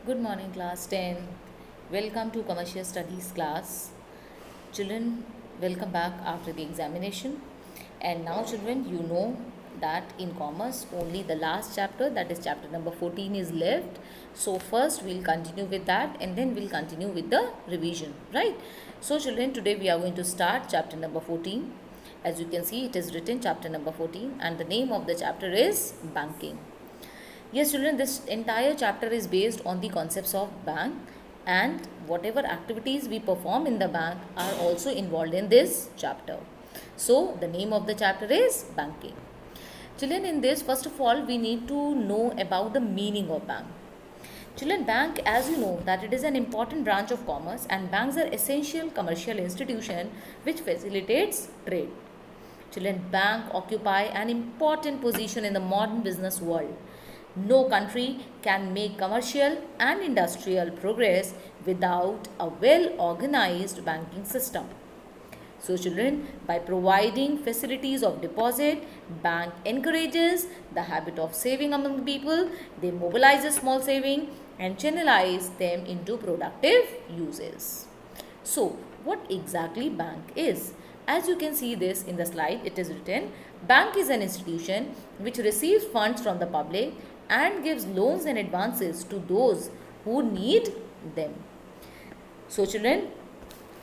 Good morning, class 10. Welcome to Commercial Studies class. Children, welcome back after the examination. And now, children, you know that in commerce, only the last chapter, that is chapter number 14, is left. So, first we'll continue with that and then we'll continue with the revision, right? So, children, today we are going to start chapter number 14. As you can see, it is written chapter number 14, and the name of the chapter is banking. Yes, children, this entire chapter is based on the concepts of bank, and whatever activities we perform in the bank are also involved in this chapter. So, the name of the chapter is banking. Children, in this, first of all, we need to know about the meaning of bank. Children, bank, as you know, that it is an important branch of commerce, and banks are essential commercial institution which facilitates trade. Children, bank occupy an important position in the modern business world. No country can make commercial and industrial progress without a well organized banking system. So, children, by providing facilities of deposit, bank encourages the habit of saving among the people. They mobilize a small saving and channelize them into productive uses. So, what exactly bank is? As you can see this in the slide, it is written, bank is an institution which receives funds from the public and gives loans and advances to those who need them. So, children,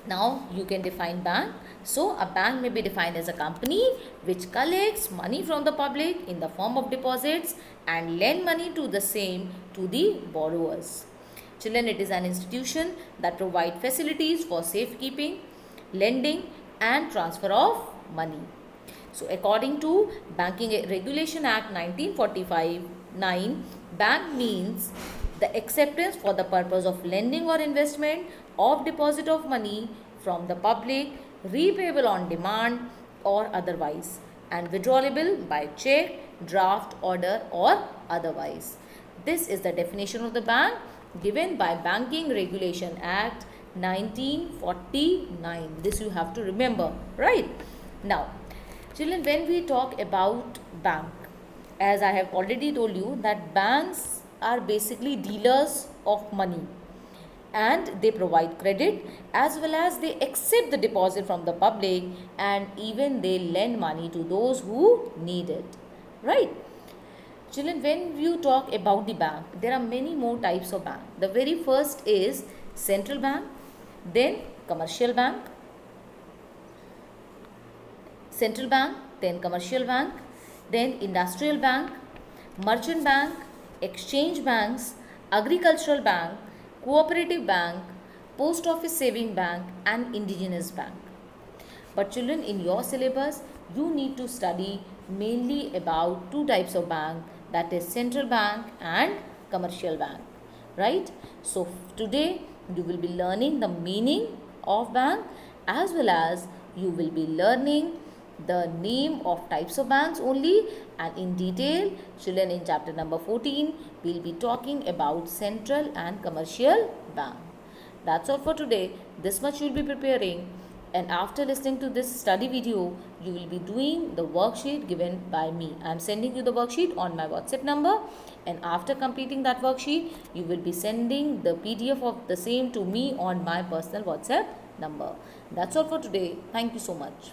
now you can define bank. So, a bank may be defined as a company which collects money from the public in the form of deposits and lend money to the same to the borrowers. Children, it is an institution that provides facilities for safekeeping, lending and transfer of money. So, according to Banking Regulation Act 1945, 9, bank means the acceptance for the purpose of lending or investment of deposit of money from the public, repayable on demand or otherwise, and withdrawable by check, draft, order or otherwise. This is the definition of the bank given by Banking Regulation Act 1949. This you have to remember, right? Now, children, when we talk about bank, as I have already told you that banks are basically dealers of money, and they provide credit as well as they accept the deposit from the public, and even they lend money to those who need it, right? Children, when you talk about the bank, there are many more types of bank. The very first is central bank, then commercial bank, central bank, then commercial bank, then industrial bank, merchant bank, exchange banks, agricultural bank, cooperative bank, post office saving bank and indigenous bank. But children, in your syllabus, you need to study mainly about two types of bank, that is central bank and commercial bank, right? So, today you will be learning the meaning of bank as well as you will be learning the name of types of banks only, and in detail, children, in chapter number 14 we will be talking about central and commercial bank. That's all for today. This much you will be preparing, and after listening to this study video you will be doing the worksheet given by me. I am sending you the worksheet on my WhatsApp number, and after completing that worksheet you will be sending the PDF of the same to me on my personal WhatsApp number. That's all for today. Thank you so much.